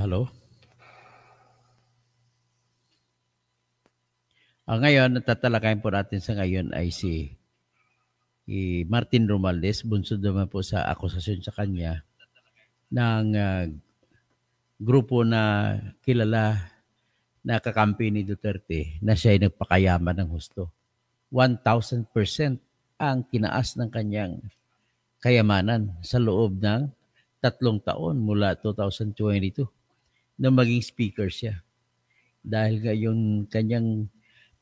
Hello. Ngayon, tatalakayin po natin sa ngayon ay si Martin Romualdez. Bunsod naman po sa akusasyon sa kanya ng grupo na kilala na kakampi ni Duterte na siya ay nagpakayaman ng husto. 1,000% ang tinaas ng kanyang kayamanan sa loob ng 3 taon mula 2022 na maging speaker siya. Dahil yung kanyang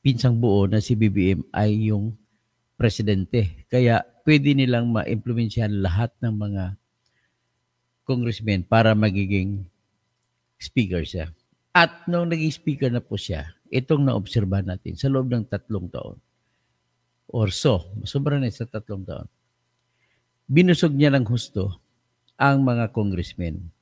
pinsang buo na si BBM ay yung presidente. Kaya pwede nilang ma-implementsyahan lahat ng mga congressmen para magiging speaker siya. At nung naging speaker na po siya, itong naobserbahan natin sa loob ng 3 taon or so, sobra na sa 3 taon, binusog niya ng husto ang mga congressmen.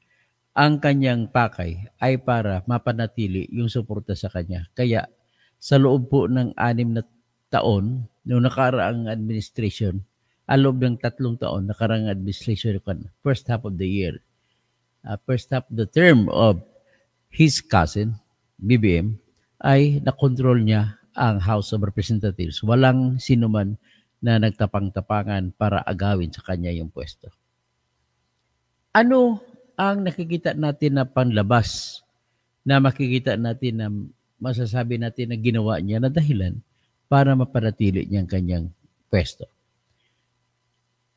Ang kanyang pakay ay para mapanatili yung suporta sa kanya. Kaya sa loob po ng 6 na taon, noong nakaraang administration, loob ng 3 taon, nakaraang administration, first half of the year, first half of the term of his cousin, BBM, ay nakontrol niya ang House of Representatives. Walang sinuman na nagtapang-tapangan para agawin sa kanya yung pwesto. Ano ang nakikita natin na panlabas na makikita natin na masasabi natin na ginawa niya na dahilan para mapanatili niya ang kanyang pwesto?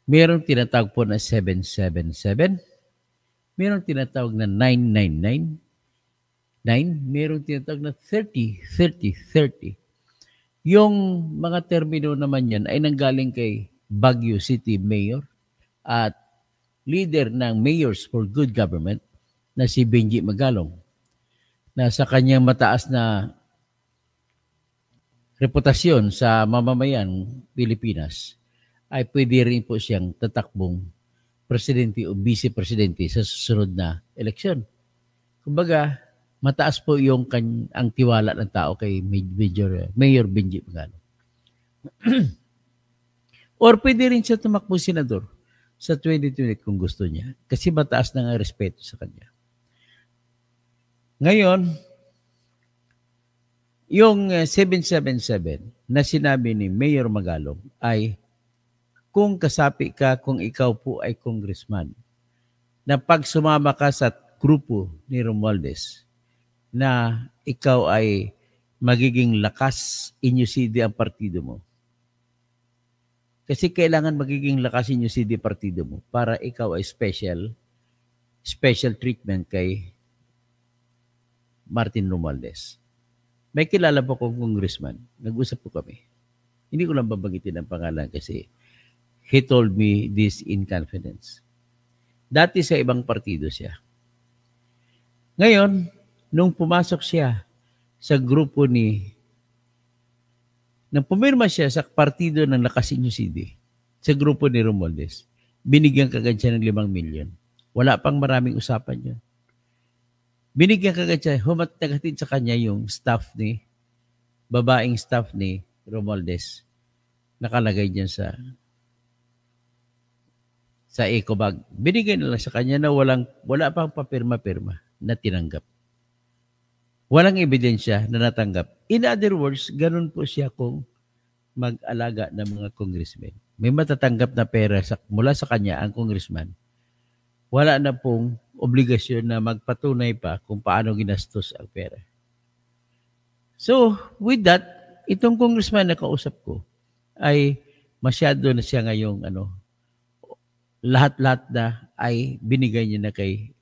Mayroong tinatawag po na 777, mayroong tinatawag na 999, mayroong tinatawag na 30-30-30. Yung mga termino naman yan ay nanggaling kay Baguio City Mayor at leader ng Mayors for Good Government na si Benji Magalong, na sa kanyang mataas na reputasyon sa mamamayan Pilipinas ay pwede rin po siyang tatakbong presidente o vice-presidente sa susunod na eleksyon. Kumbaga, mataas po yung ang tiwala ng tao kay Mayor Benji Magalong. Or pwede rin siya tumakbo senador sa 2020 kung gusto niya kasi mataas na nga respeto sa kanya. Ngayon, yung 777 na sinabi ni Mayor Magalong ay kung kasapi ka, kung ikaw po ay congressman, na pag sumama ka sa grupo ni Romualdez, na ikaw ay magiging lakas inyusidi ang partido mo. Kasi kailangan magiging lakas inyusidi partido mo para ikaw ay special treatment kay Martin Romualdez. May kilala po kong congressman. Nag-usap po kami. Hindi ko lang babagitin ang pangalan kasi he told me this in confidence. Dati sa ibang partido siya. Ngayon, nung pumasok siya sa grupo nang pumirma siya sa partido ng Lakasinyo City, sa grupo ni Romualdez, binigyan kagad siya ng 5 milyon. Wala pang maraming usapan yun. Binigyan kagad siya, humatid sa kanya yung babaeng staff ni Romualdez. Nakalagay niya sa eco bag. Binigay na lang sa kanya na wala pang papirma-pirma na tinanggap. Walang ebidensya na natanggap. In other words, ganun po siya kung mag-alaga ng mga congressmen. May matatanggap na pera mula sa kanya ang congressman. Wala na pong obligasyon na magpatunay pa kung paano ginastos ang pera. So, with that, itong congressman na kausap ko ay masyado na siya ngayong lahat-lahat na ay binigay niya na kay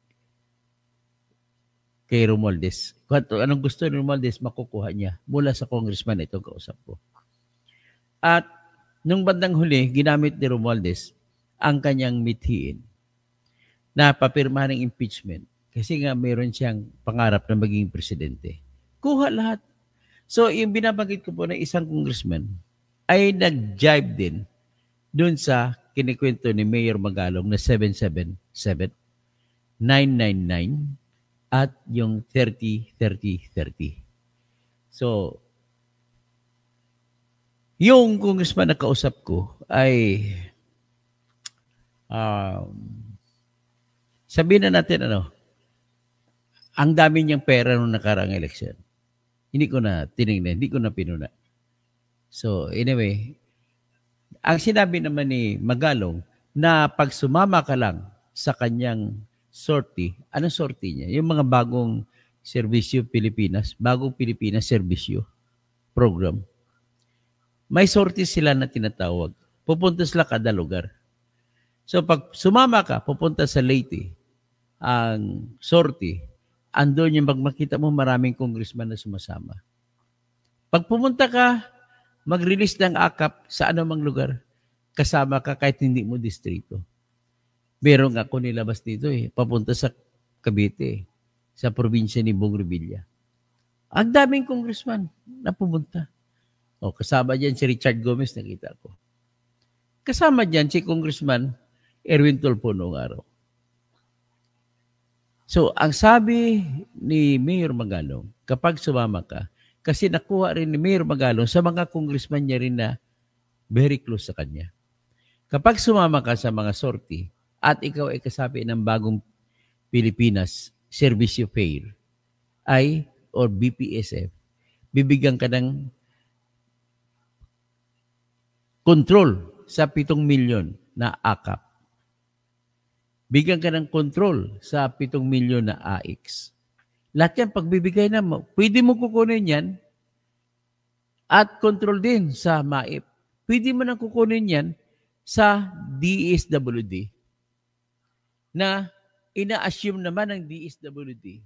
Romualdez. Anong gusto ni Romualdez, makukuha niya mula sa congressman na itong kausap ko. At nung bandang huli, ginamit ni Romualdez ang kanyang mithiin na papirma ng impeachment kasi nga mayroon siyang pangarap na maging presidente. Kuha lahat. So, yung binabanggit ko po na isang congressman ay nag-jibe din dun sa kinikwento ni Mayor Magalong na 777, 999, at yung 30-30-30. So, yung congressman na kausap ko ay sabihin na natin ang dami niyang pera nung nakaraang eleksyon. Hindi ko na tinignan, hindi ko na pinuna. So anyway, ang sinabi naman ni Magalong na pag sumama ka lang sa kanyang sortie, anong sortie niya? Yung mga bagong Serbisyo Pilipinas, bagong Pilipinas Serbisyo program. May sortie sila na tinatawag. Pupunta sila kada lugar. So pag sumama ka, pupunta sa Leyte, ang sortie, andun yung magmakita mo maraming congressman na sumasama. Pag pumunta ka, mag-release ng akap sa anumang lugar, kasama ka kahit hindi mo distrito. Meron ako nilabas dito papunta sa Cavite, sa probinsya ni Bong Revilla. Ang daming congressman na pumunta. Kasama dyan si Richard Gomez, nakita ko. Kasama dyan si Congressman Erwin Tulfo noong araw. So, ang sabi ni Mayor Magalong, kapag sumama ka, kasi nakuha rin ni Mayor Magalong sa mga congressman niya rin na very close sa kanya. Kapag sumama ka sa mga sortie at ikaw ay kasapi ng bagong Pilipinas Serbisyo Fair or BPSF, bibigyan ka ng control sa 7 milyon na akap. Bigyan ka ng control sa 7 milyon na AX. Lahat yan, pagbibigay na mo, pwede mo kukunin yan at control din sa MAIP. Pwede mo nang kukunin yan sa DSWD na ina-assume naman ng DSWD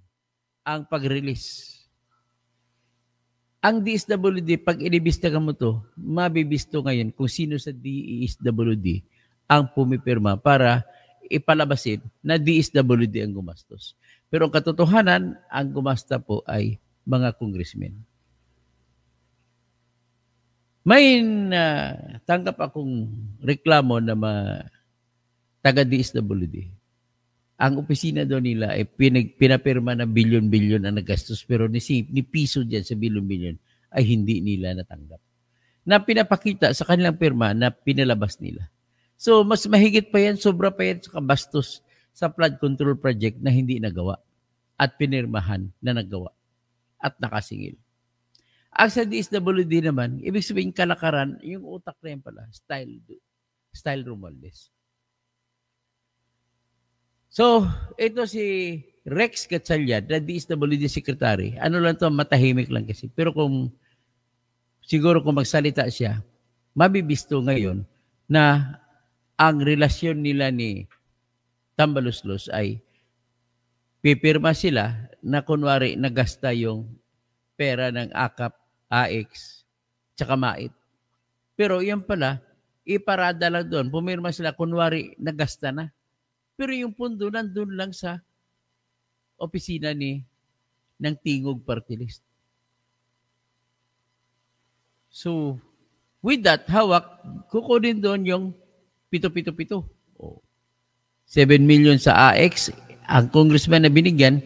ang pag-release. Ang DSWD, pag inibistagan mo to, mabibisto ngayon kung sino sa DSWD ang pumipirma para ipalabasin na DSWD ang gumastos. Pero ang katotohanan, ang gumasta po ay mga congressmen. May tanggap akong reklamo na taga-DSWD. Ang opisina doon nila ay pinapirma ng bilyon-bilyon ang nagastos pero ni piso dyan sa bilyon-bilyon ay hindi nila natanggap. Na pinapakita sa kanilang pirma na pinalabas nila. So, mas mahigit pa yan, sobra pa yan sa kabastos sa flood control project na hindi nagawa at pinirmahan na nagawa at nakasingil. Ang sa DSWD naman, ibig sabihin kalakaran, yung utak na yan pala, style Romualdez. So, ito si Rex Gatchalian, na DSWD Secretary. Ano lang to, matahimik lang kasi. Pero siguro kung magsalita siya, mabibisto ngayon na ang relasyon nila ni Tambaluslos ay pipirma sila na kunwari nagasta yung pera ng AKAP, AX, tsaka MAIP. Pero yan pala, iparada lang doon. Pumirma sila kunwari nagasta na. Pero yung pundo nandun lang sa opisina ng Tingog Party List. So, with that, hawak, kukunin doon yung 7 million sa AX, ang congressman na binigyan,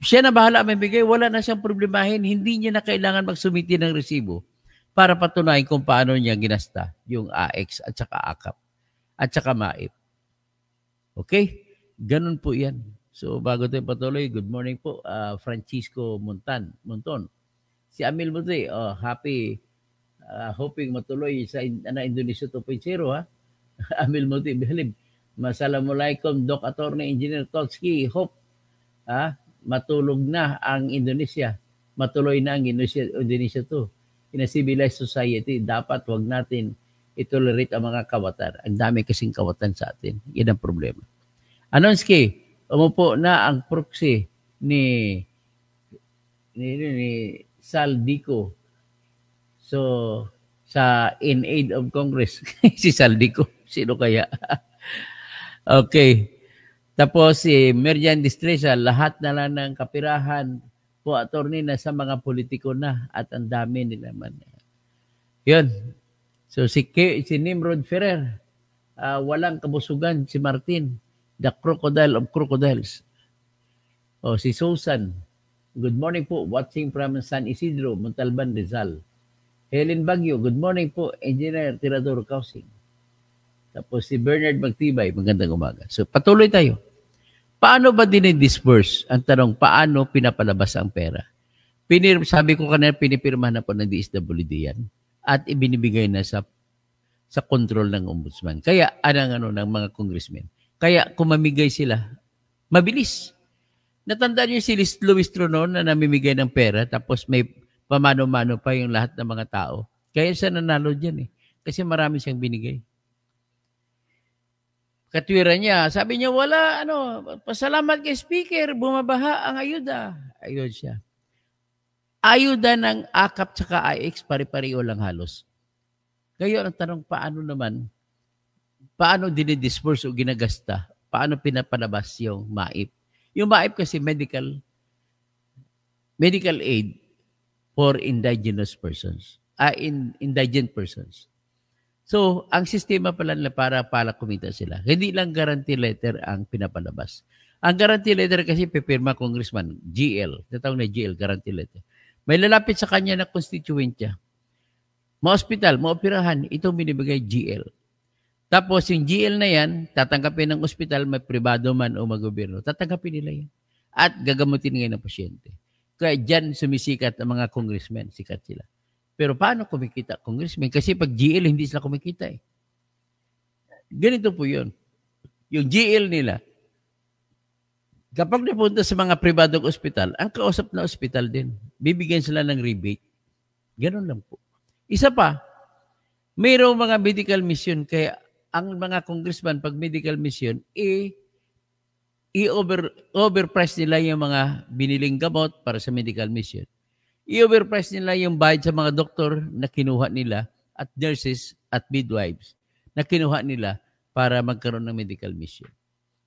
siya na bahala magbigay, wala na siyang problemahin, hindi niya na kailangan magsumiti ng resibo para patunayan kung paano niya ginasta yung AX at saka AKAP at saka MAIP. Okay? Ganun po yan. So, bago tayo patuloy, good morning po, Francisco Monton. Si Amil Muti, happy, hoping matuloy sa Indonesia 2.0, ha? Amil Muti, Bilib. Assalamualaikum, Doc Attorney Engineer Tolsky. Hope, matulog na ang Indonesia. Matuloy na ang Indonesia 2. In a civilized society, dapat wag natin itolerate ang mga kawatan. Ang dami kasing kawatan sa atin. Yan ang problema. Anonski, umupo na ang proxy ni Saldico. So, sa in aid of Congress. Si Saldico. Sino kaya? Okay. Tapos si Merian Distresa, lahat na lang ng kapirahan po, attorney, na sa mga politiko na at ang dami nila man. Yun. So si Nimrod Ferrer, walang kabusugan si Martin, the crocodile of crocodiles. Si Susan, good morning po, watching from San Isidro, Montalban, Rizal. Helen Bagyo, good morning po, Engineer Tirador Kausing. Tapos si Bernard Magtibay, magandang umaga. So patuloy tayo. Paano ba dinidisburse? Ang tanong, paano pinapalabas ang pera? Sabi ko kanina, pinipirma na po ng DSWD yan at ibinibigay na sa control ng ombudsman. Kaya, ng mga congressmen. Kaya, kumamigay sila, mabilis. Natandaan niyo si Luis Tronon na namimigay ng pera tapos may pamano-mano pa yung lahat ng mga tao. Kaya siya nanalo dyan eh. Kasi marami siyang binigay. Katwiran niya, sabi niya, pasalamat kay Speaker, bumabaha ang ayuda. Ayun siya. Ayuda ng AKAP tsaka IX, pare-pareho lang halos. Ngayon, ang tanong, paano dinidisburse o ginagasta? Paano pinapalabas yung MAIP? Yung MAIP kasi medical aid for indigent persons. So, ang sistema pala nila para kumita sila. Hindi lang guarantee letter ang pinapalabas. Ang guarantee letter kasi pipirma congressman, GL. Tatawag na GL, guarantee letter. May lalapit sa kanya na constituent niya. Ma-hospital, maoperahan, itong binibigay GL. Tapos yung GL na yan, tatanggapin ng ospital, may pribado man o mag-gobyerno, tatanggapin nila yan. At gagamutin ngayon ng pasyente. Kaya dyan sumisikat ang mga congressmen, sikat sila. Pero paano kumikita congressmen? Kasi pag GL, hindi sila kumikita eh. Ganito po yun. Yung GL nila, kapag napunta sa mga pribadong ospital, ang kausap na ospital din, bibigyan sila ng rebate. Ganun lang po. Isa pa, mayroong mga medical mission, kaya ang mga congressman pag medical mission, i-overprice nila yung mga biniling gamot para sa medical mission. I-overprice nila yung bayad sa mga doktor na kinuha nila at nurses at midwives na kinuha nila para magkaroon ng medical mission.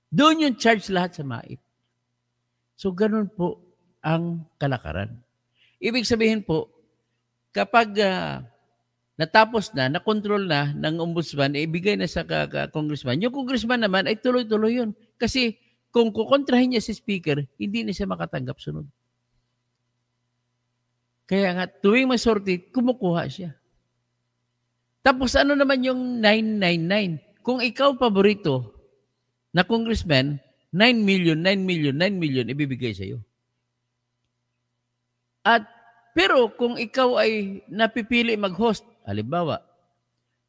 Doon yung charge lahat sa MAIP. So, ganun po ang kalakaran. Ibig sabihin po, kapag natapos na, nakontrol na ng ombudsman, ibigay na sa congressman, yung congressman naman ay tuloy-tuloy yun. Kasi kung kukontrahin niya si speaker, hindi na siya makatanggap sunod. Kaya nga, tuwing may sorted, kumukuha siya. Tapos ano naman yung 999? Kung ikaw paborito na congressman, 9 million, ibibigay sa'yo. Pero kung ikaw ay napipili mag-host, halimbawa,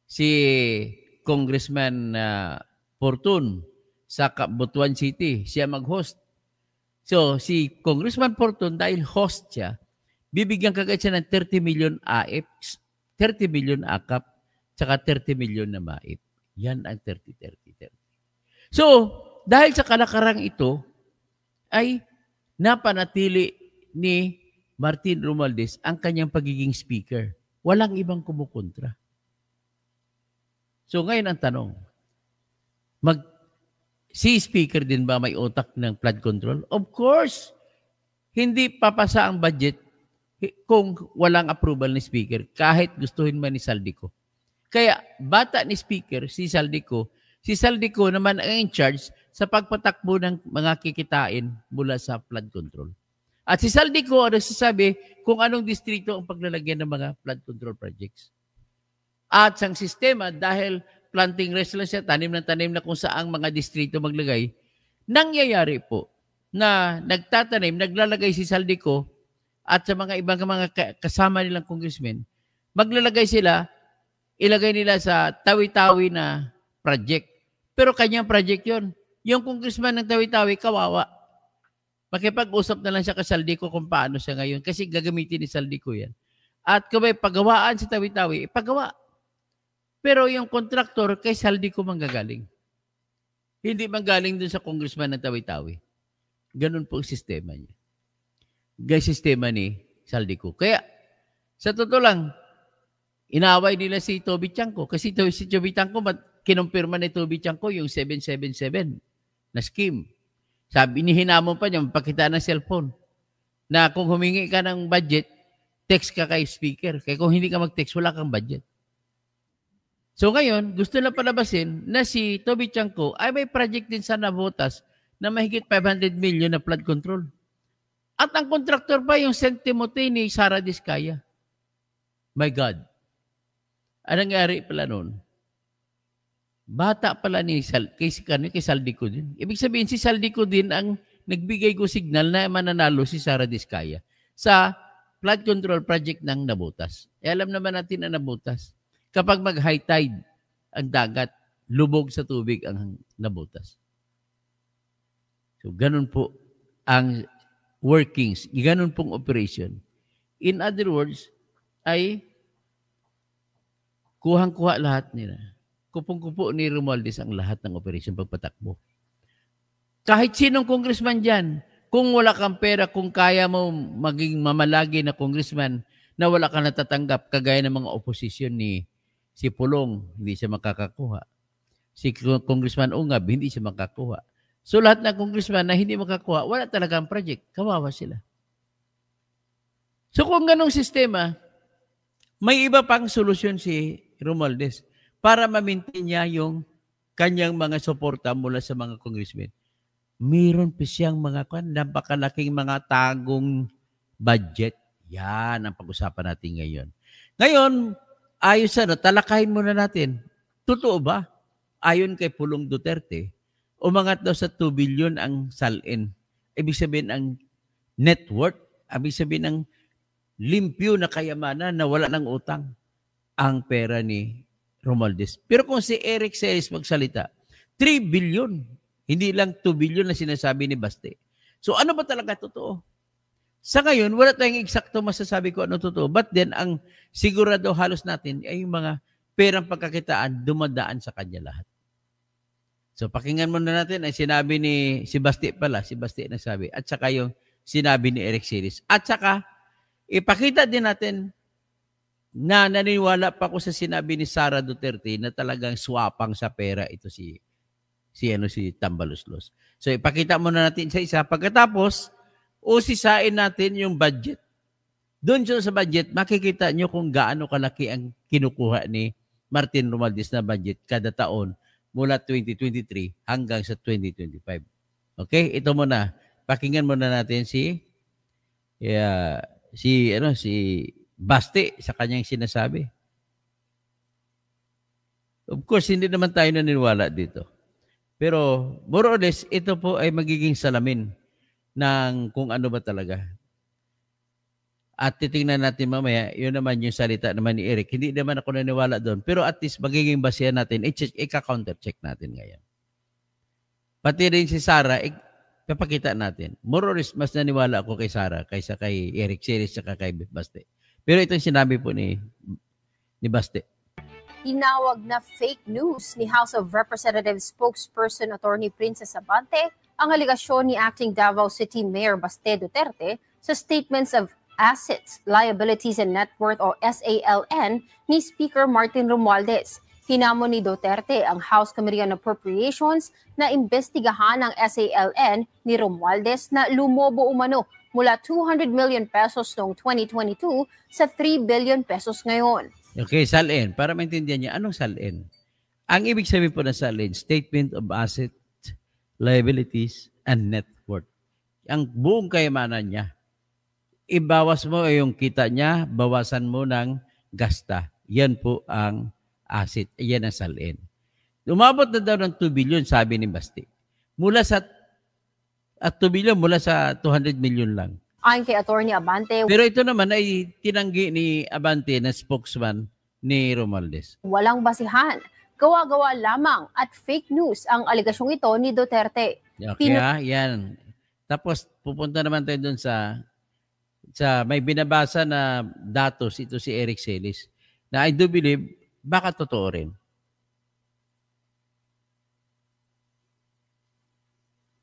si Congressman Fortun sa Butuan City, siya mag-host. So, si Congressman Fortun, dahil host siya, bibigyan kagad siya ng 30 million AIP, 30 million AKAP, tsaka 30 million na MAIP. Yan ang 30. So, dahil sa kalakarang ito, ay napanatili ni Martin Romualdez ang kanyang pagiging speaker. Walang ibang kumukontra. So, ngayon ang tanong, si speaker din ba may utak ng flood control? Of course, hindi papasa ang budget kung walang approval ni speaker, kahit gustuhin man ni Saldico. Kaya, bata ni speaker, si Saldico naman ang in charge sa pagpatakbo ng mga kikitain mula sa flood control. At si Saldico ang nagsasabi kung anong distrito ang paglalagyan ng mga flood control projects. At sa sistema, dahil planting rest lang siya, tanim na kung saang mga distrito maglagay, nangyayari po na naglalagay si Saldico at sa mga ibang mga kasama nilang congressmen, maglalagay sila, ilagay nila sa tawi-tawi na project. Pero kanyang project yon. Yung congressman ng tawi-tawi, kawawa. Makipag-usap na lang siya kay Saldico kung paano siya ngayon kasi gagamitin ni Saldico yan. At kung may pagawaan sa tawi-tawi, ipagawa. Pero yung kontraktor kay Saldico manggagaling. Hindi manggaling dun sa congressman ng tawi-tawi. Ganun po ang sistema niya. Sistema ni Saldico. Kaya, sa totoo lang, inaway nila si Toby Chanco. Kasi si Toby Chanco, kinumpirma ni Toby Chanco yung 777 na scheme. Sabi, hinamon pa niya, magpakita ng cellphone. Na kung humingi ka ng budget, text ka kay speaker. Kaya kung hindi ka mag-text, wala kang budget. So ngayon, gusto na palabasin na si Toby Chanco ay may project din sa Navotas na mahigit 500 million na flood control. At ang kontraktor pa yung St. Timothy ni Sara Diskaya. My God. Anong nangyari pala noon? Bata pala ni kay Saldico din. Ibig sabihin si Saldico din ang nagbigay ko signal na mananalo si Sara Diskaya sa flood control project ng Nabotas. Alam naman natin ang Nabotas. Kapag mag-high tide ang dagat, lubog sa tubig ang Nabotas. So, ganun po ang workings. Ganun pong operation. In other words, ay kuhang-kuha lahat nila. Kupong-kupo ni Romualdez ang lahat ng operasyon pagpatakbo. Kahit sinong congressman dyan, kung wala kang pera, kung kaya mo maging mamalagi na congressman na wala ka natatanggap, kagaya ng mga oposisyon ni si Pulong, hindi siya makakakuha. Si Congressman Ungab, hindi siya makakuha. So lahat ng congressman na hindi makakuha, wala talagang project. Kawawa sila. So kung ganong sistema, may iba pang solusyon si Romualdez para ma-maintain niya yung kanyang mga suporta mula sa mga congressmen. Mayroon pa siyang mga napakalaking mga tagong budget. Yan ang pag-usapan natin ngayon. Ngayon, ayos talakayin muna natin. Totoo ba? Ayon kay Pulong Duterte, umangat daw sa 2 billion ang salin. Ibig sabihin ang net worth, ibig sabihin ang limpyo na kayamanan na wala ng utang ang pera ni Romualdez. Pero kung si Eric Celis magsalita, 3 billion, hindi lang 2 billion na sinasabi ni Baste. So ano ba talaga totoo? Sa ngayon, wala tayong eksakto masasabi ko ano totoo. But then, ang sigurado halos natin ay yung mga perang pagkakitaan dumadaan sa kanya lahat. So pakinggan muna natin ang sinabi ni si Baste pala, si Baste nagsabi, at saka yung sinabi ni Eric Celis. At saka, ipakita din natin na naniniwala pa ako sa sinabi ni Sara Duterte na talagang swapang sa pera ito si Tambaluslos. So ipakita muna natin sa isa. Pagkatapos, usisain natin yung budget. Doon sa budget, makikita nyo kung gaano kalaki ang kinukuha ni Martin Romualdez na budget kada taon mula 2023 hanggang sa 2025. Okay? Ito muna. Pakinggan muna natin si Baste sa kanyang sinasabi. Of course, hindi naman tayo naniniwala dito. Pero more or less, ito po ay magiging salamin ng kung ano ba talaga. At titingnan natin mamaya, yun naman yung salita naman ni Eric. Hindi naman ako naniniwala doon. Pero at least magiging basehan natin, i-counter-check natin ngayon. Pati rin si Sara, papakita natin. More or less, mas naniwala ako kay Sara kaysa kay Eric Celis at kay Baste. Pero ito yung sinabi po ni Baste. Tinawag na fake news ni House of Representatives spokesperson Attorney Princess Abante ang aligasyon ni Acting Davao City Mayor Baste Duterte sa Statements of Assets, Liabilities and Net Worth o SALN ni Speaker Martin Romualdez. Hinamon ni Duterte ang House Committee on Appropriations na imbestigahan ang SALN ni Romualdez na lumobo umano mula 200 million pesos noong 2022 sa 3 billion pesos ngayon. Okay, SALN. Para maintindihan niya, anong SALN? Ang ibig sabihin po ng SALN, Statement of Assets, Liabilities, and Net Worth. Ang buong kayamanan niya. Ibawas mo yung kita niya, bawasan mo ng gasta. Yan po ang asset. Yan ang SALN. Umabot na daw ng 2 billion, sabi ni Baste. At 2 billion mula sa 200 million lang. Ayon kay Attorney Abante, pero ito naman ay tinanggi ni Abante na spokesman ni Romualdez. Walang basihan, gawa-gawa lamang at fake news ang aligasyong ito ni Duterte. Okay, yan. Tapos pupunta naman tayo doon sa may binabasa na datos, ito si Eric Celis, na I do believe baka totoo rin.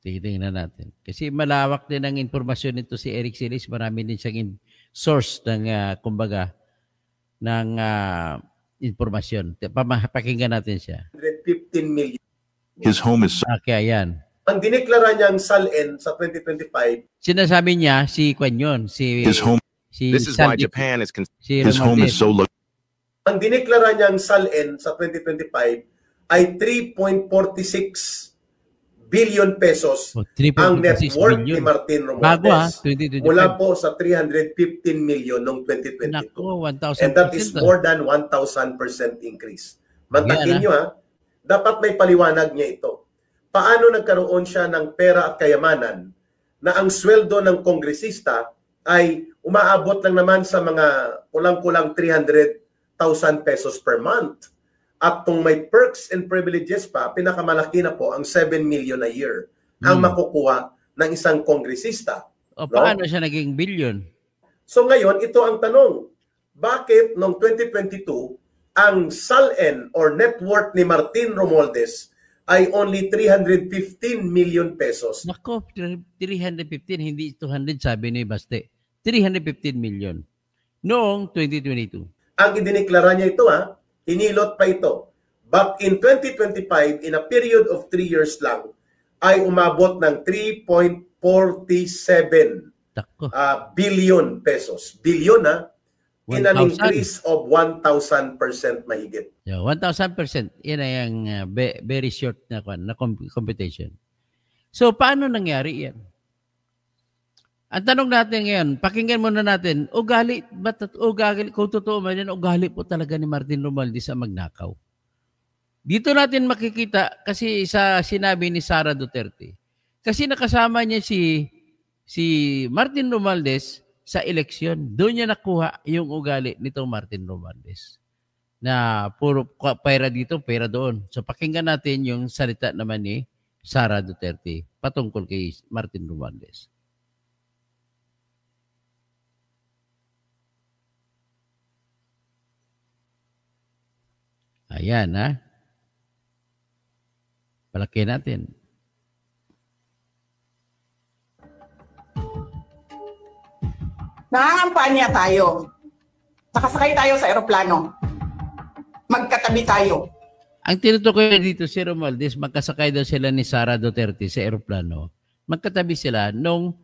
Tingnan natin. Kasi malawak din ang informasyon nito si Eric Celis. Marami din siyang source ng, ng informasyon. Pakinggan natin siya. 115 million. His home is... Okay, ayan. Ang dineklara niyang SALN sa 2025. Sinasabi niya, si Kwanyon, his home. This is why Japan is... His home is so low. Ang dineklara niyang SALN sa 2025 ay 3.46 billion pesos ang net worth ni Martin Romualdez. Mula po sa 315 million noong 2022. Naku, 1,000%. And that is more than 1,000% increase. Mantakin nyo dapat may paliwanag niya ito. Paano nagkaroon siya ng pera at kayamanan na ang sweldo ng kongresista ay umaabot lang naman sa mga kulang-kulang 300,000 pesos per month. At kung may perks and privileges pa, pinakamalaki na po ang 7 million a year ang makukuha ng isang kongresista. O paano siya naging billion? So ngayon, ito ang tanong. Bakit noong 2022, ang SALN or net worth ni Martin Romualdez ay only 315 million pesos? Nako, 315, hindi 200 sabi ni Baste. 315 million noong 2022. Ang idiniklara niya ito, hinilot pa ito. But in 2025, in a period of 3 years lang, ay umabot ng 3.47 billion pesos. Billion, in an increase of 1,000% mahigit. Yeah, 1,000%. Yan ay ang very short na computation. So, paano nangyari yan? Ang tanong natin ngayon, pakinggan muna natin, ugali, kung totoo man yan, ugali po talaga ni Martin Romualdez ang magnakaw. Dito natin makikita kasi sa sinabi ni Sara Duterte. Kasi nakasama niya si Martin Romualdez sa eleksyon. Doon niya nakuha yung ugali nitong Martin Romualdez. Na puro pera dito, pera doon. So pakinggan natin yung salita naman ni Sara Duterte patungkol kay Martin Romualdez. Ayan, palaki natin. Nangangampanya tayo. Nakasakay tayo sa eroplano. Magkatabi tayo. Ang tinutukoy dito si Romualdez, magkasakay daw sila ni Sara Duterte sa eroplano. Magkatabi sila noong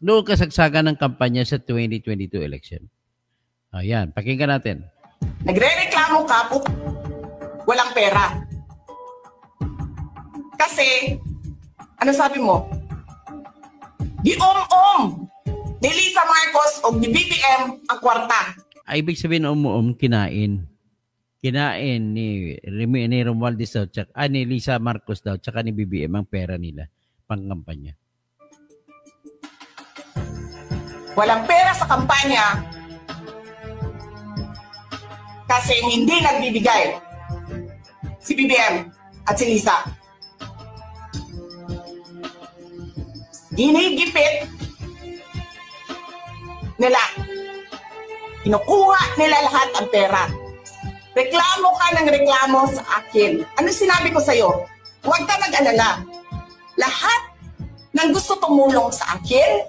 kasagsagan ng kampanya sa 2022 election. Ayan, pakinggan natin. Nagre-reklamo ka po. Walang pera. Kasi, ano sabi mo? Di ni Lisa Marcos o ni BBM ang kwarta. Ay, ibig sabihin kinain. Kinain ni Romualdez daw, ni Lisa Marcos daw, tsaka ni BBM ang pera nila pang-kampanya. Walang pera sa kampanya kasi hindi nagbibigay si BBM at si Lisa. Ginigipit nila. Kinukuha nila lahat ang pera. Reklamo ka ng reklamo sa akin. Ano sinabi ko sa'yo? Huwag ka mag-alala. Lahat ng gusto tumulong sa akin,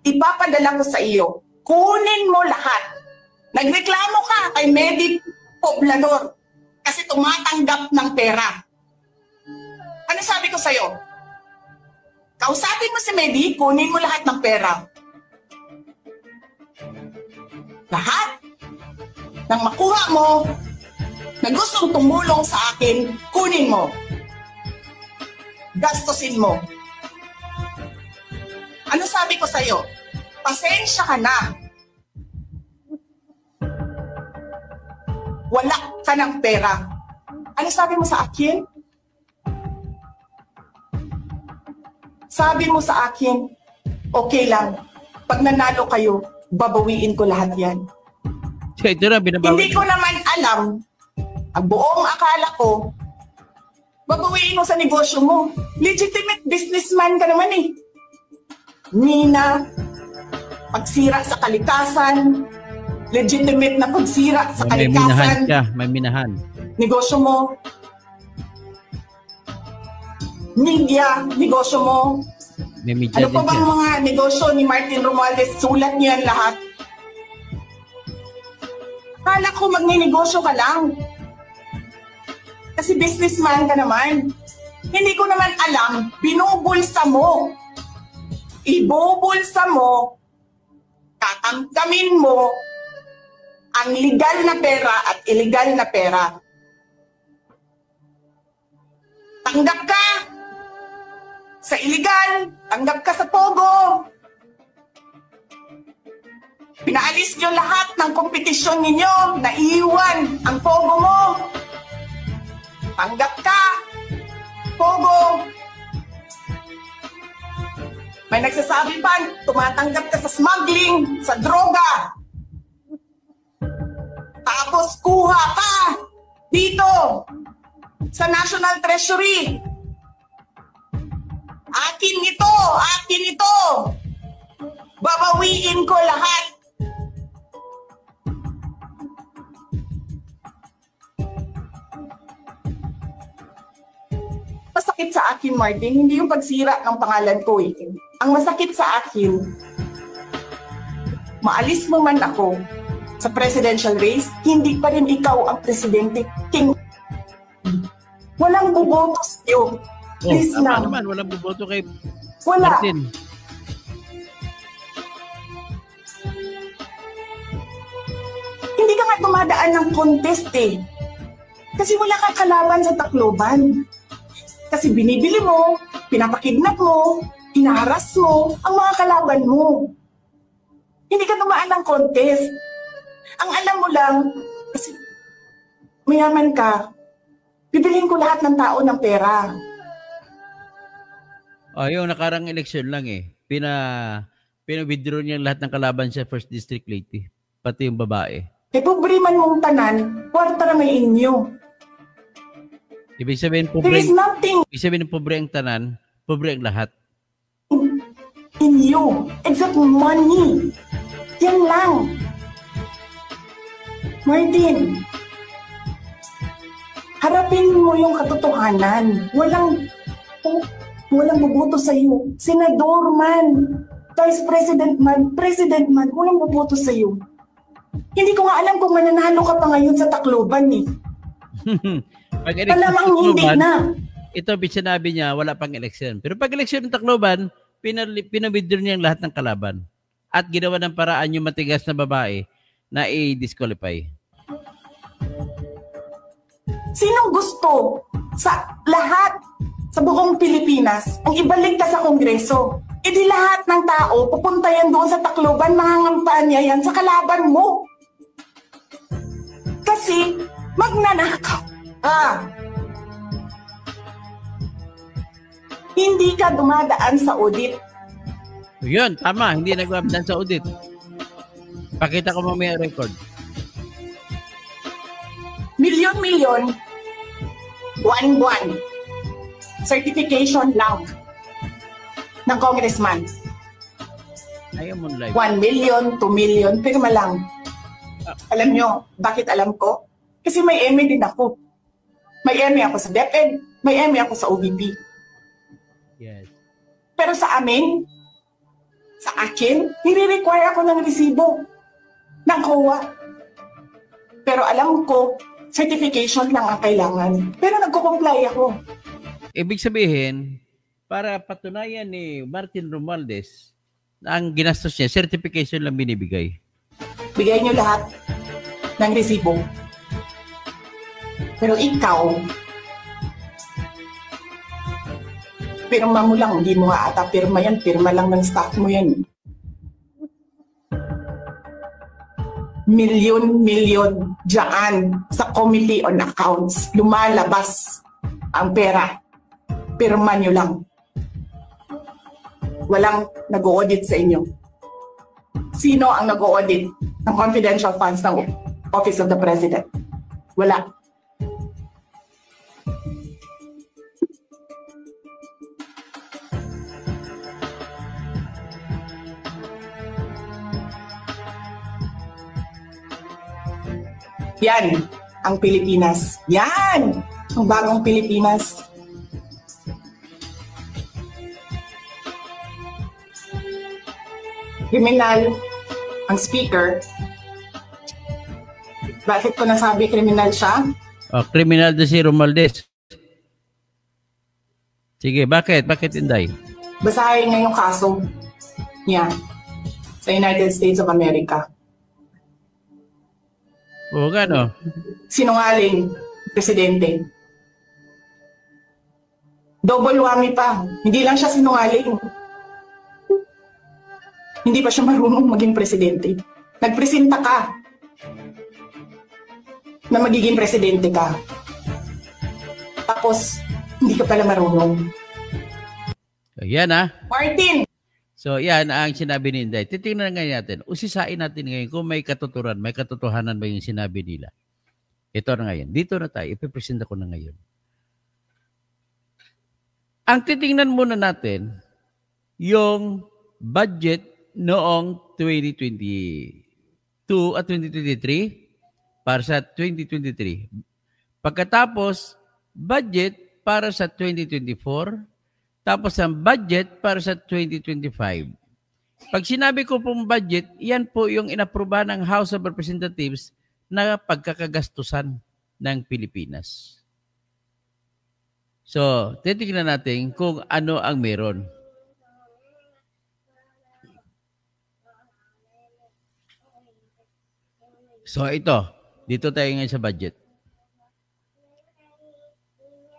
ipapadala ko sa iyo. Kunin mo lahat. Nagreklamo ka kay Medi Poblador kasi tumatanggap ng pera. Ano sabi ko sa'yo? Kausapin mo si Medi, kunin mo lahat ng pera. Lahat ng makuha mo na gustong tumulong sa akin, kunin mo. Gastusin mo. Ano sabi ko sa'yo? Pasensya ka na. Wala ka ng pera. Ano sabi mo sa akin? Sabi mo sa akin, okay lang. Pag nanalo kayo, babawiin ko lahat yan. Ito na, hindi ko naman alam, ang buong akala ko, babawiin mo sa negosyo mo. Legitimate businessman ka naman eh. Nina, pagsira sa kalikasan, legitimate na pagsira sa kalikasan. May minahan. Negosyo mo. Media, negosyo mo. Ano pa bang mga negosyo ni Martin Romualdez? Sulat niyan lahat. Kala ko magninegosyo ka lang. Kasi businessman ka naman. Hindi ko naman alam, binubulsa mo. Ibubulsa mo, kakamkamin mo ang legal na pera at illegal na pera. Tanggap ka sa illegal, tanggap ka sa pogo. Pinaalis nyo lahat ng kompetisyon ninyo, naiwan ang pogo mo. tumatanggap ka. Pogo. May nagsasabi pa, tumatanggap ka sa smuggling, sa droga. Tapos kuha ka dito sa National Treasury. Akin ito, akin ito. Babawiin ko lahat. Masakit sa akin, Martin, hindi yung pagsira ng pangalan ko eh. Ang masakit sa akin, maalis mo man ako sa presidential race, hindi pa rin ikaw ang presidente. King. Walang buboto sa'yo. Please lang. Naman, walang buboto kay wala. Martin. Hindi ka nga tumadaan ng contest eh. Kasi wala kang kalaban sa Tacloban. Kasi binibili mo, pinapakidnap mo, hinaharas mo ang mga kalaban mo. Hindi ka tumaan ng contest. Ang alam mo lang, kasi mayaman ka, bibilhin ko lahat ng tao ng pera. Yung nakarang eleksyon lang eh. Pina-withdraw niya lahat ng kalaban sa 1st District Leyte. Pati yung babae. Pobre man mong tanan, kwarta na may inyo. Ibig sabihin, there is nothing pobre ang tanan, pobre ang lahat. In you, except money. Yan lang. Martin, harapin mo yung katotohanan. Walang buboto sa iyo. Senador man, Vice President man, President man, walang buboto sa iyo. Hindi ko nga alam kung mananalo ka pa ngayon sa Tacloban eh. Malamang hindi na. Ito, sinabi niya, wala pang eleksyon. Pero pag eleksyon ng Tacloban, pinabidro niya ang lahat ng kalaban. At ginawa ng paraan yung matigas na babae na i-disqualify. Sinong gusto sa lahat sa buong Pilipinas ang ibalik ka sa Kongreso? E di lahat ng tao pupunta yan doon sa Tacloban, mangangampaan niya yan sa kalaban mo. Kasi magnanakaw. Hindi ka dumadaan sa audit. Yun, tama. Hindi nagdadaan sa audit. Pakita ko mamaya record. Milyon-milyon, buwan-buwan, certification lang ng congressman. Ayaw mo live. 1 million, 2 million, pirma lang. Alam nyo, bakit alam ko? Kasi may MA din ako. May MA ako sa DepEd, may MA ako sa OVP. Yes. Pero sa amin, sa akin, nire-require ako ng resibo ng COA. Pero alam ko, certification lang ang kailangan. Pero nagko-comply ako. Ibig sabihin, para patunayan ni Martin Romualdez na ang ginastos niya, certification lang binibigay. Bigay niyo lahat ng resibo. Pero ikaw, pirma mo lang, hindi mo nga ata pirma yan, pirma lang ng staff mo yan. Milyon-milyon dyan sa Committee on Accounts. Lumalabas ang pera. Pirma nyo lang. Walang nag-audit sa inyo. Sino ang nag-audit ng confidential funds ng Office of the President? Wala. Yan ang Pilipinas. Yan ang bagong Pilipinas. Kriminal ang speaker. Bakit ko nasabi kriminal siya? Kriminal na si Romualdez. Sige, bakit? Bakit Inday? Basahin niya yung kaso niya sa United States of America. Oo, gano? Sinungaling, presidente. Double whammy pa. Hindi lang siya sinungaling. Hindi pa siya marunong maging presidente. Nagpresenta ka na magiging presidente ka. Tapos, hindi ka pala marunong. Yan Martin! So yan ang sinabi ni Inday. Titingnan ngayon natin, usisain natin ngayon kung may katotohanan ba yung sinabi nila. Ito na ngayon. Dito na tayo. Ipipresenta ko na ngayon. Ang titingnan muna natin, yung budget noong 2022 at 2023 para sa 2023. Pagkatapos, budget para sa 2024. Tapos ang budget para sa 2025. Pag sinabi ko pong budget, yan po yung inaprubahan ng House of Representatives na pagkakagastusan ng Pilipinas. So, titignan natin kung ano ang meron. So, ito. Dito tayo ngayon sa budget.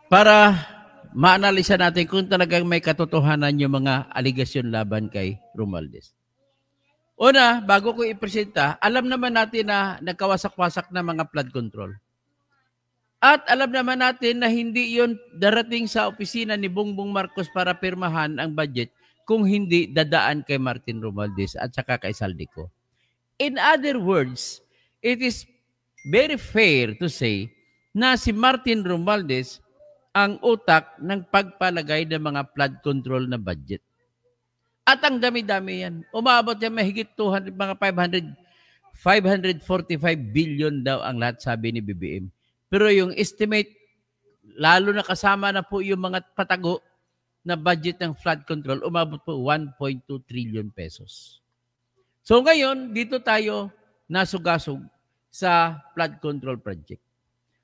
Para maanalisa natin kung talagang may katotohanan yung mga aligasyon laban kay Romualdez. Una, bago ko ipresenta, alam naman natin na nagkawasak-wasak na mga flood control. At alam naman natin na hindi yun darating sa opisina ni Bongbong Marcos para pirmahan ang budget kung hindi dadaan kay Martin Romualdez at saka kay Saldico. In other words, it is very fair to say na si Martin Romualdez ang utak ng pagpalagay ng mga flood control na budget. At ang dami-dami yan. Umabot yan mahigit 200, mga 545 billion daw ang lahat, sabi ni BBM. Pero yung estimate, lalo na kasama na po yung mga patago na budget ng flood control, umabot po 1.2 trillion pesos. So ngayon, dito tayo nasugasog sa flood control project.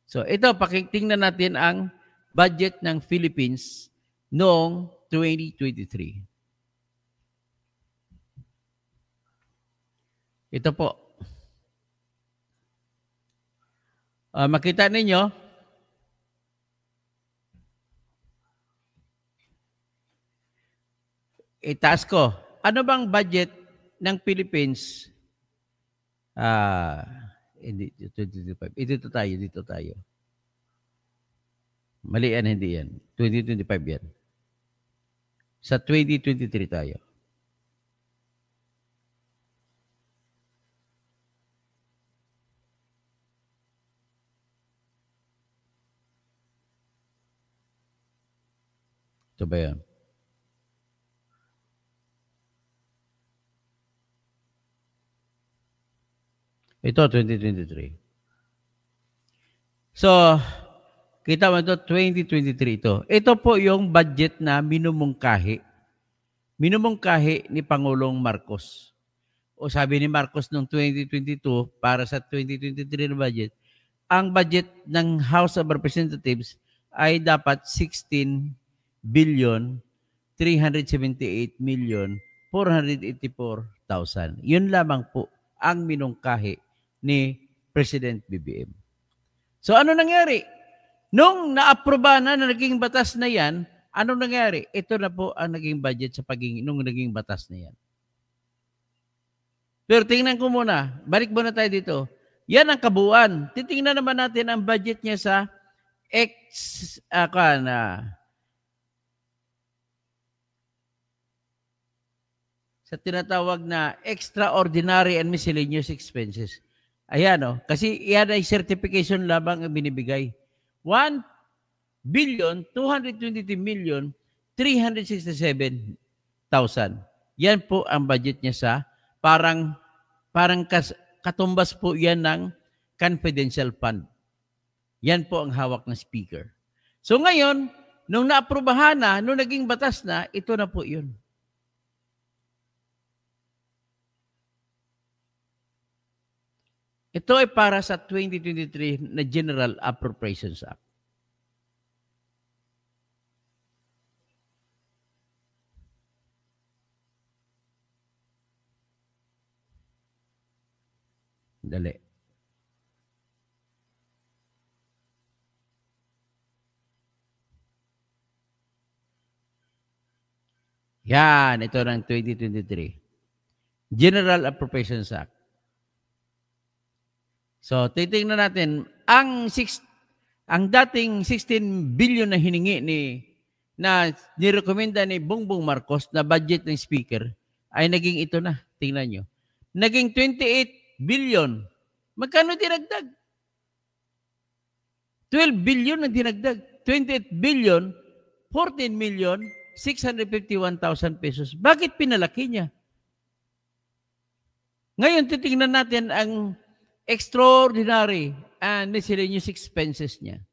So ito, tingnan natin ang budget ng Philippines noong 2023. Ito po. Makita ninyo, itaas ko. Ano bang budget ng Philippines? Hindi, 2025. Dito tayo. Mali yan, hindi yan. 2025 yan. Sa 2023 tayo. Ito ba yan? Ito, 2023. So, kita mo ito, 2023 ito. Ito po yung budget na minumungkahi. Minumungkahi ni Pangulong Marcos. O sabi ni Marcos noong 2022, para sa 2023 na budget, ang budget ng House of Representatives ay dapat 16 billion 378 million 484,000. Yun lamang po ang minungkahi ni President BBM. So ano nangyari? Nung naaproba na naging batas na yan, anong nangyari? Ito na po ang naging budget sa nung naging batas na yan. Pero tingnan ko muna, balik muna tayo dito. Yan ang kabuuan. Titingnan naman natin ang budget niya sa sa tinatawag na extraordinary and miscellaneous expenses. Ayan o, kasi yan ay certification lamang ang binibigay. 1,223,367,000. Yan po ang budget niya sa parang katumbas po yan ng confidential fund. Yan po ang hawak ng speaker. So ngayon, nung naaprubahan na, nung naging batas na, ito na po yun. Ito ay para sa 2023 na General Appropriations Act. Dali. Yan, ito ng 2023. General Appropriations Act. So, titingnan natin, ang ang dating 16 billion na hiningi na nirekomenda ni Bongbong Marcos na budget ng speaker ay naging ito na. Tingnan nyo. Naging 28 billion. Magkano dinagdag? 12 billion ang dinagdag. 28 billion, 14 million, 651,000 pesos. Bakit pinalaki niya? Ngayon, titingnan natin ang extraordinary and miscellaneous expenses niya.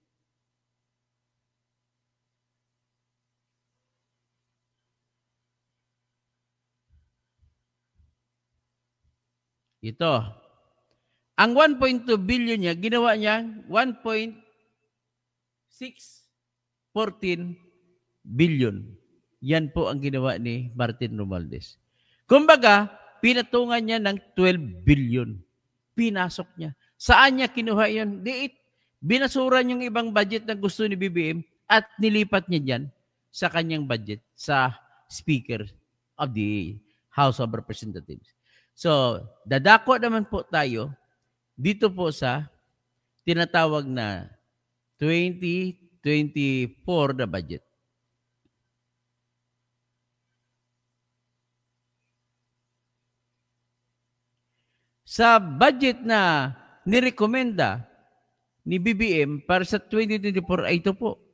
Ito. Ang 1.2 billion niya, ginawa niya 1.614 billion. Yan po ang ginawa ni Martin Romualdez. Kumbaga, pinatungan niya ng 12 billion. Pinasok niya. Saan niya kinuha yun? Binasuran yung ibang budget na gusto ni BBM at nilipat niya dyan sa kanyang budget sa Speaker of the House of Representatives. So, dadako naman po tayo dito po sa tinatawag na 2024 na budget. Sa budget na nirekomenda ni BBM para sa 2024 ay ito po.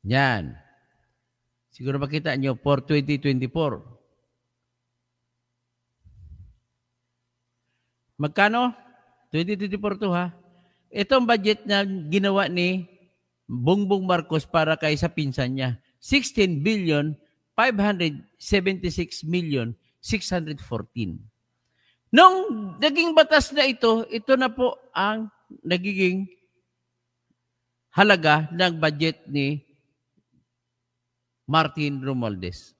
Yan. Siguro makita nyo for 2024. Magkano? 2024 to ha. Itong budget na ginawa ni Bongbong Marcos para kay sa pinsan niya. 16 billion 576 million 614. Nung naging batas na ito na po ang nagiging halaga ng budget ni Martin Romualdez.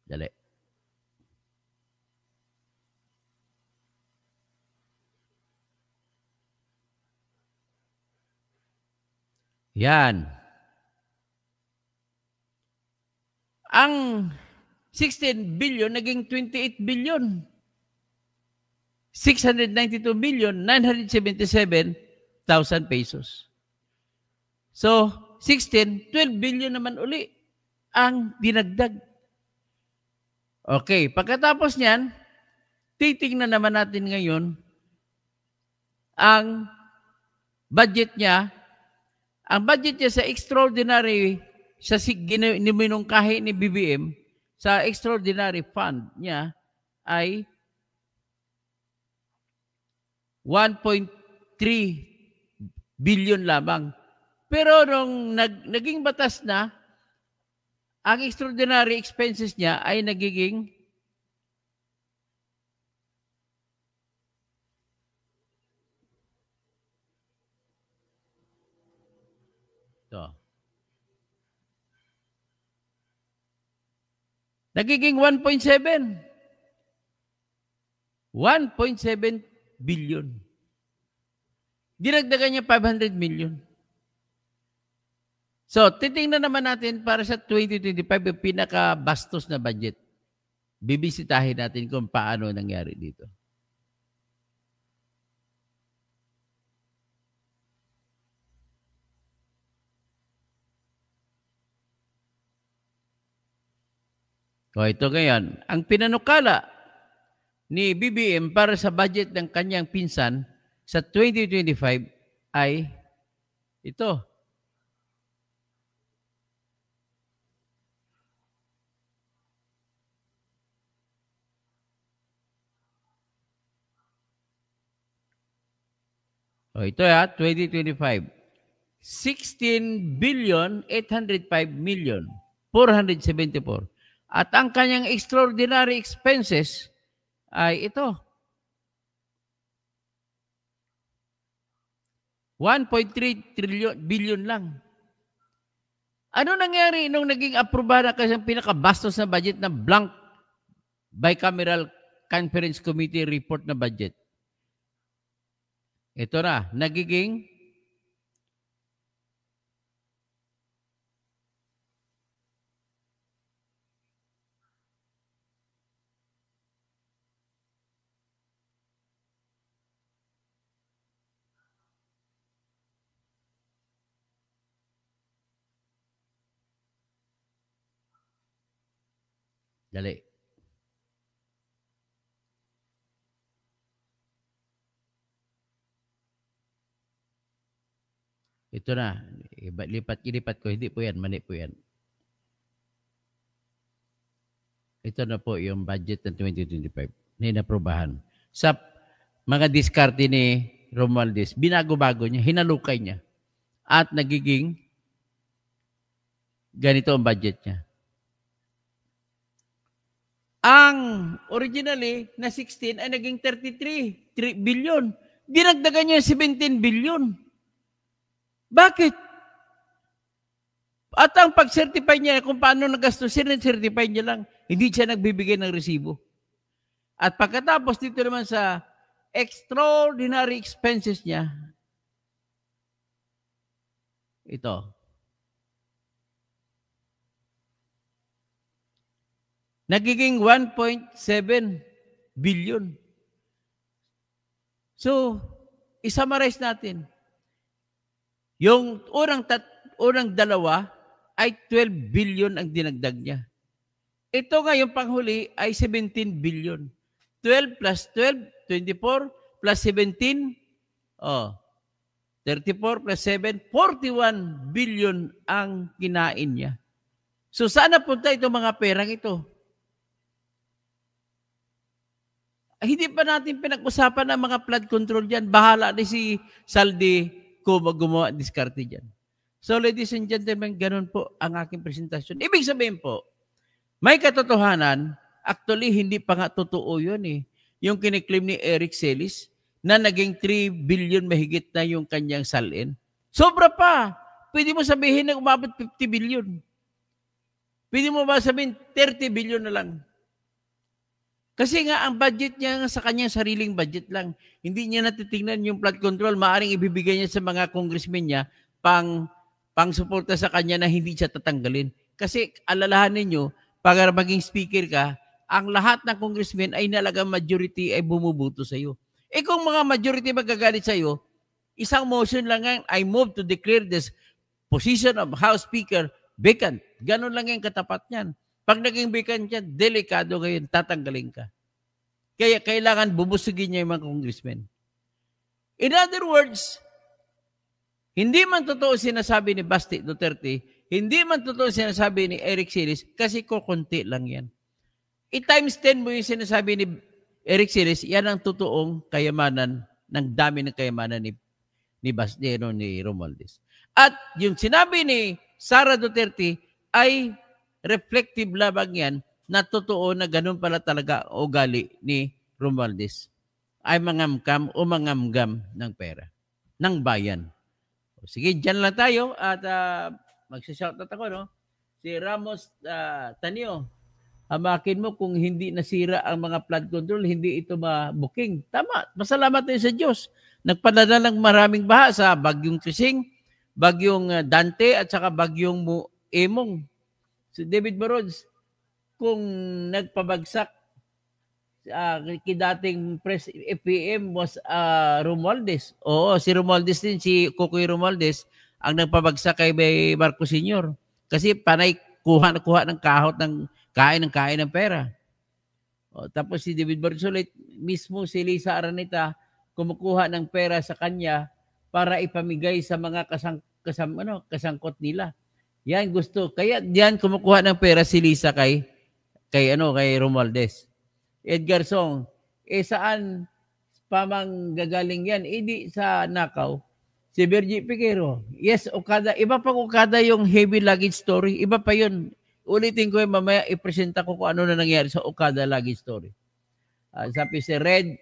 Dali. Yan. Ang 16 billion naging 28 billion. 692 billion 977,000 pesos. So, 12 billion naman uli ang dinagdag. Okay, pagkatapos niyan, titingnan naman natin ngayon ang budget niya. Ang budget niya sa extraordinary, sa minungkahi ni BBM, sa extraordinary fund niya ay 1.3 billion lamang. Pero nung naging batas na, ang extraordinary expenses niya ay nagiging nagiging 1.7 billion. Dinagdagan niya 500 million. So, titingnan naman natin para sa 2025 yung pinaka-bastos na budget. Bibisitahin natin kung paano nangyari dito. O ito ngayon, ang pinanukala ni BBM para sa budget ng kanyang pinsan sa 2025 ay ito. O ito 2025. 16 billion 805 million 474. At ang kanyang extraordinary expenses ay ito. 1.3 billion lang. Ano nangyari nung naging aprobada kasi ang pinakabastos na budget na blank bicameral conference committee report na budget? Ito na, nagiging Dali. Ito na. Ilipat ko. Hindi po yan. Mali po yan. Ito na po yung budget ng 2025 na inaprobahan. Sa mga diskarte ni Romualdez, binago-bago niya, hinalukay niya. At nagiging ganito ang budget niya. Ang originally na 16 ay naging 33 billion. Dinagdagan niya 17 billion. Bakit? At ang pag-certify niya kung paano nagastos, certify niya lang. Hindi siya nagbibigay ng resibo. At pagkatapos dito naman sa extraordinary expenses niya, ito. Nagiging 1.7 billion. So, isummarize natin. Yung unang dalawa ay 12 billion ang dinagdag niya. Ito nga yung panghuli ay 17 billion. 12 plus 12, 24 plus 17, 34 plus 7, 41 billion ang kinain niya. So saan napunta itong mga perang ito? Hindi pa natin pinag-usapan ang mga flood control dyan. Bahala na si Saldi kung gumawa diskarte dyan. So ladies and gentlemen, ganun po ang aking presentasyon. Ibig sabihin po, may katotohanan, actually hindi pa nga totoo yun eh. Yung kiniklaim ni Eric Celis na naging 3 billion mahigit na yung kanyang salin. Sobra pa. Pwede mo sabihin na umabot 50 billion. Pwede mo ba sabihin 30 billion na lang? Kasi nga ang budget niya sa kanyang sariling budget lang. Hindi niya natitingnan yung flood control. Maaring ibibigay niya sa mga congressmen niya pang-suporta sa kanya na hindi siya tatanggalin. Kasi alalahanin niyo, pag maging speaker ka, ang lahat ng congressmen ay nalagang majority ay bumubuto sa iyo. Eh kung mga majority magagalit sa iyo, isang motion lang yan, I move to declare this position of House Speaker vacant. Ganon lang yung katapat niyan. Pag naging vacant yan, delikado ngayon, tatanggalin ka. Kaya kailangan bubusugin niya yung mga congressmen. In other words, hindi man totoo sinasabi ni Basti Duterte, hindi man totoo sinasabi ni Eric Celis, kasi kukunti lang yan. I-times 10 mo yung sinasabi ni Eric Celis, yan ang totoong kayamanan, ng dami ng kayamanan ni Basti, ni Romualdez. At yung sinabi ni Sara Duterte ay reflective lamang yan na totoo na ganun pala talaga ugali ni Romualdez. Ay mangamkam o mangamgam ng pera, ng bayan. Sige, dyan lang tayo at magsashoutout ako, no? Si Ramos Tanio, hamakin mo kung hindi nasira ang mga flood control, hindi ito ma-booking. Tama, masalamat tayo sa Diyos. Nagpadala ng maraming baha sa Bagyong Trising, Bagyong Dante at saka Bagyong Emong. Si David Barods, kung nagpabagsak dating press FPM was Romualdez. Oo, si Romualdez din, si Kukoy Romualdez, ang nagpabagsak kay Marcos Sr. Kasi panay kuha ng kahot ng kain ng pera. O, tapos si David Barods ulit, mismo si Lisa Araneta, kumukuha ng pera sa kanya para ipamigay sa mga kasangkot nila. Yan gusto. Kaya diyan kumukuha ng pera si Lisa kay Romualdez. Edgar Song, saan pamang gagaling yan? Hindi sa Nakaw. Si Virgie Piquero. Yes, Okada. Iba pang Okada yung heavy luggage story. Iba pa yun. Ulitin ko yung mamaya, ipresenta ko kung ano na nangyari sa Okada luggage story. Sabi si Red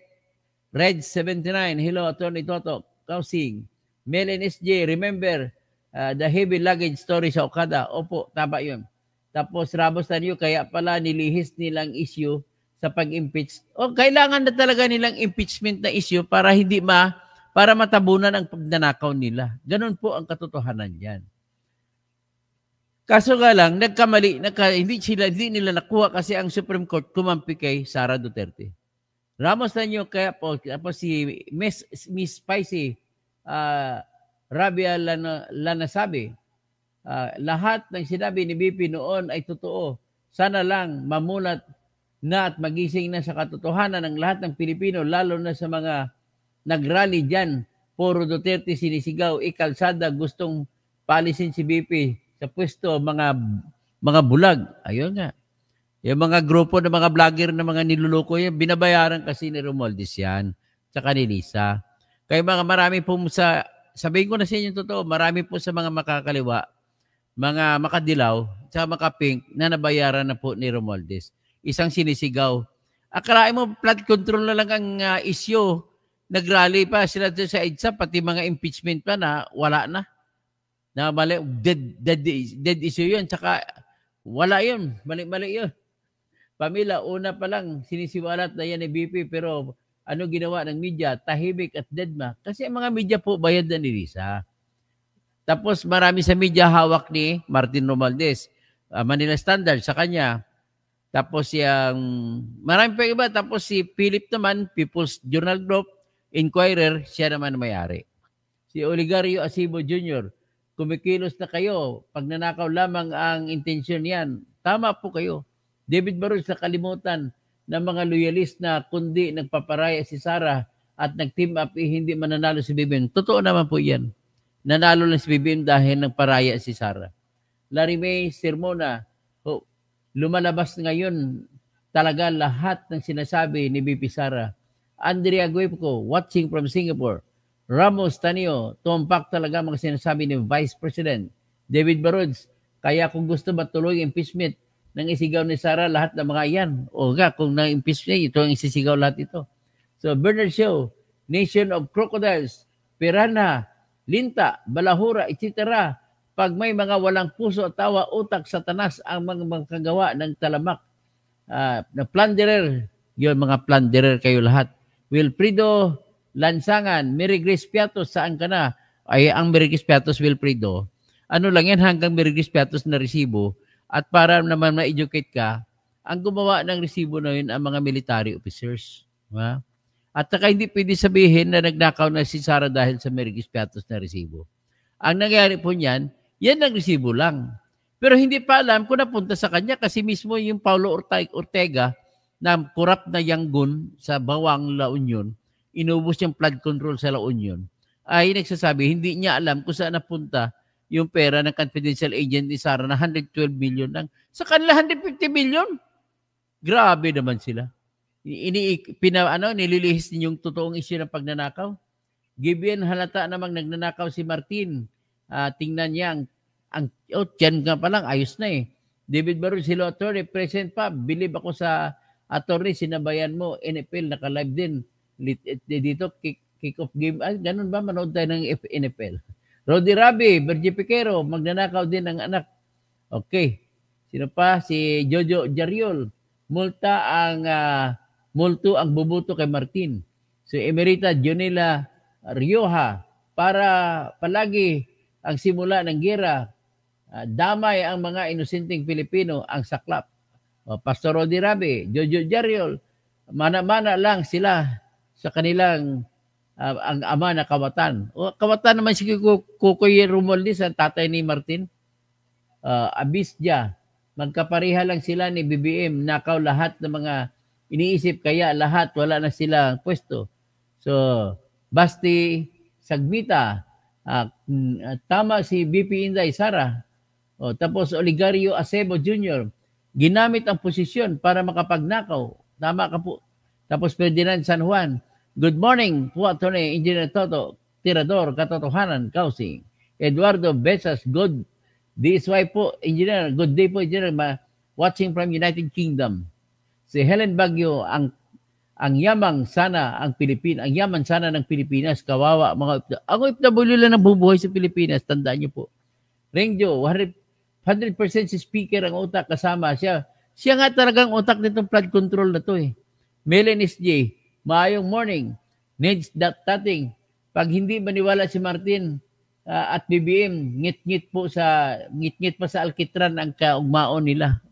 79. Hello, Attorney Toto. Kausing. Melen SJ, remember, the heavy luggage story sa Okada. Opo, tama yun. Tapos Ramos Tanyo, kaya pala nilihis nilang issue sa pag-impeach. O kailangan na talaga nilang impeachment na issue para para matabunan ang pagnanakaw nila. Ganun po ang katotohanan yan. Kaso nga lang, nagkamali, hindi nila nakuha kasi ang Supreme Court kumampi kay Sara Duterte. Ramos Tanyo, kaya po si Miss Spicy, Rabia Lanasabi, lahat ng sinabi ni BP noon ay totoo. Sana lang mamulat na at magising na sa katotohanan ng lahat ng Pilipino, lalo na sa mga nagrally dyan. Puro Duterte sinisigaw, ikalsada, gustong palisin si BP sa pwesto, mga bulag. Ayun nga. Yung mga grupo ng mga vlogger na mga niluloko yan, binabayaran kasi ni Romualdez yan, tsaka ni Lisa. Kaya marami po sabihin ko na sa inyo totoo, marami po sa mga makakaliwa, mga makadilaw, tsaka makapink na nabayaran na po ni Romualdez. Isang sinisigaw. Akalain mo, flood control na lang ang issue. Nagrally pa sila sa EDSA, pati mga impeachment pa na wala na. Na mali, dead issue yun. Tsaka wala yun. Mali yun. Pamila, una pa lang, sinisiwalat na yan ni BP, pero ano ginawa ng media? Tahimik at deadma. Kasi ang mga media po, bayad na ni Lisa. Tapos marami sa media hawak ni Martin Romualdez. Manila Standard sa kanya. Tapos marami pa iba. Tapos si Philip naman, People's Journal Group, Inquirer, siya naman may-ari. Si Oligario Asibo Jr., kumikilos na kayo. Pag nanakaw lamang ang intensyon yan, tama po kayo. David Baruch sa kalimutan ng mga loyalist na kundi nagpaparaya si Sara at nag-team up hindi mananalo si BBM. Totoo naman po yan. Nanalo lang si BBM dahil nagparaya si Sara. Larry May Sermona, lumalabas ngayon talaga lahat ng sinasabi ni BP Sara. Andrea Guepco, watching from Singapore. Ramos Tanio, tumpak talaga mga sinasabi ni Vice President. David Baruch, kaya kung gusto matuloy impeachment ng isigaw ni Sara, lahat ng mga yan. O nga, kung na-impeach niya, ito ang isisigaw lahat ito. So, Bernard Shaw, Nation of Crocodiles, Piranha, Linta, Balahura, etc. Pag may mga walang puso at tawa, utak, satanas ang mga kagawa ng talamak. Na plunderer, yun mga plunderer kayo lahat. Wilfredo Lansangan, Mary Grace Piatos, saan ka na? Ay, ang Mary Grace Piatos, Wilfredo, ano lang yan, hanggang Mary Grace Piatos na resibo. At para naman ma-educate ka, ang gumawa ng resibo na yun ang mga military officers. Ha? At saka hindi pwede sabihin na nagnakaw na si Sara dahil sa Mary Grace Piatos na resibo. Ang nangyari po niyan, yan ang resibo lang. Pero hindi pa alam kung napunta sa kanya kasi mismo yung Paulo Ortega na corrupt na Yangon sa Bawang La Union, inubos yung flood control sa La Union, ay nagsasabi, hindi niya alam kung saan napunta yung pera ng confidential agent ni Sara na 112 million lang. Sa kanila, 150 million. Grabe naman sila. Nililihis ninyong totoong issue ng pagnanakaw. Given halata namang nagnanakaw si Martin. Tingnan niya, dyan nga pa lang, ayos na eh. David Baruch, silo attorney, present pa. Believe ako sa attorney, sinabayan mo, NFL, naka-live din. Dito, kick-off game. Ganun ba? Manood tayo ng NFL. Rodi Rabi, Bergie Piquero, magnanakaw din ng anak. Okay. Sino pa? Si Jojo Jariol. Multo ang bubuto kay Martin. Si Emerita Jonela Rioja, para palagi ang simula ng gera, damay ang mga inosenteng Pilipino ang saklap. Pastor Rodi Rabi, Jojo Jariol, mana-mana lang sila sa kanilang ang ama na Kawatan. Kawatan naman si Kukoy Romualdez, ang tatay ni Martin. Abisja, magkapareha lang sila ni BBM, nakaw lahat ng mga iniisip, kaya lahat wala na sila pwesto. So, Basti Sagmita, tama si BP Inday Sara. Tapos Oligario Acebo Jr., ginamit ang posisyon para makapagnakaw. Tama ka po. Tapos Ferdinand San Juan, good morning po, Atty. Engineer Toto, Tirador, Katotohanan, Kausing. Eduardo Besas, good DSY po, Engineer. Good day po, Engineer. Watching from United Kingdom. Si Helen Baguio, ang yaman sana ng Pilipinas. Kawawa mga OFW lang ang bubuhay sa Pilipinas. Tandaan niyo po. Rengjo, 100% si speaker ang utak kasama siya. Siya nga talagang utak nitong flood control na to eh. Melenis J, maayong morning. Needs that tating. Pag hindi maniwala si Martin at BBM, ngit-ngit pa sa Alkitran ang kaugmaon nila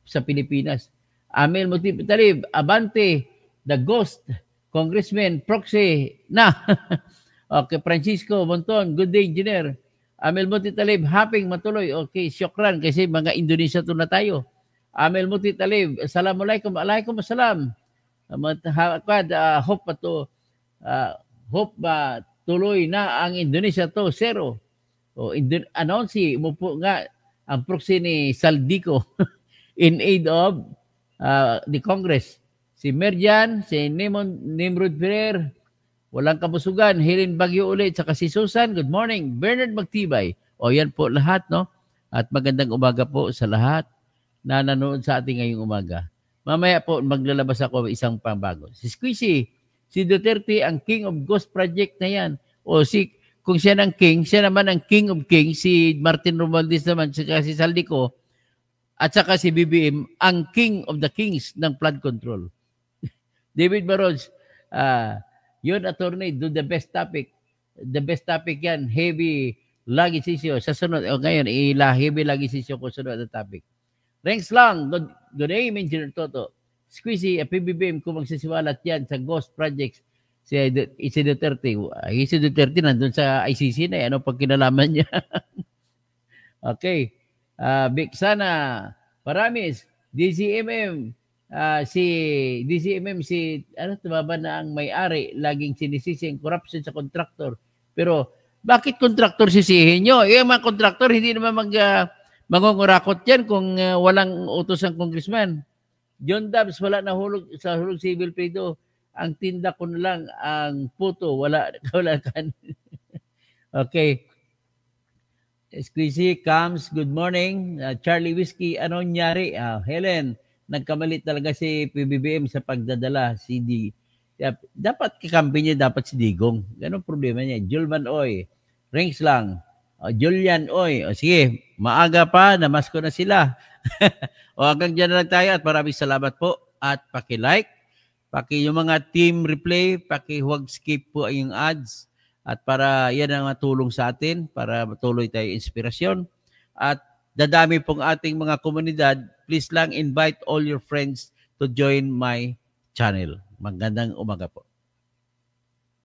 sa Pilipinas. Amel Mutip Talib, Abante, The Ghost, Congressman, Proxy, na. Okay, Francisco Monton, good day, Engineer. Amel Mutip Talib, happy matuloy. Okay, syokran kasi mga Indonesia to na tayo. Amel Muti Talib, Assalamualaikum, alaikum assalam. Hope ba tuloy na ang Indonesia to, 0. Announce mo po nga ang proxy ni Saldico in aid of the Congress. Si Merjan, si Nimrod Ferrer, walang kabusugan, Helen Bagyo ulit, saka si Susan, good morning. Bernard Magtibay, yan po lahat, no? At magandang umaga po sa lahat na nanood sa ating ngayong umaga. Mamaya po, maglalabas ako isang pambago. Si Squishy, si Duterte, ang King of Ghost Project na yan. Kung siya ng king, siya naman ang King of Kings, si Martin Romualdez naman, saka si Saldico, at saka si BBM, ang King of the Kings ng flood control. David Barros, yun, attorney, do the best topic. The best topic yan, heavy legislation. Sa sunod, ngayon, heavy legislation ko sunod na topic. Thanks lang. Good day, Engineer Toto. Squeezy, PBBM, kung magsisiwalat yan sa ghost projects, si Duterte. Si Duterte nandun sa ICC na. Ano pag kinalaman niya? Okay. Big Sana, Paramis, DCMM, tumaba na ang may-ari, laging sinisisi ang corruption sa contractor. Pero, bakit contractor sisihin nyo? Yung mga contractor, hindi naman mangungurakot yan kung walang utos ng congressman. John Dubs, wala na hulog sa hulog civil pedo. Ang tinda ko na lang ang puto, wala kan. Okay. Squeezy comes, good morning. Charlie Whiskey, ano nangyari? Helen, nagkamali talaga si PBBM sa pagdadala. Dapat kakampi niya, dapat si Digong. Ganun problema niya. Julman Oy, rings lang. Julian Oy, sige, maaga pa, namasko na sila. Hanggang dyan na lang tayo at maraming salamat po. At paki-like, yung mga team replay, huwag skip po yung ads. At para yan ang matulong sa atin, para matuloy tayo inspirasyon. At dadami pong ating mga komunidad, please lang invite all your friends to join my channel. Magandang umaga po.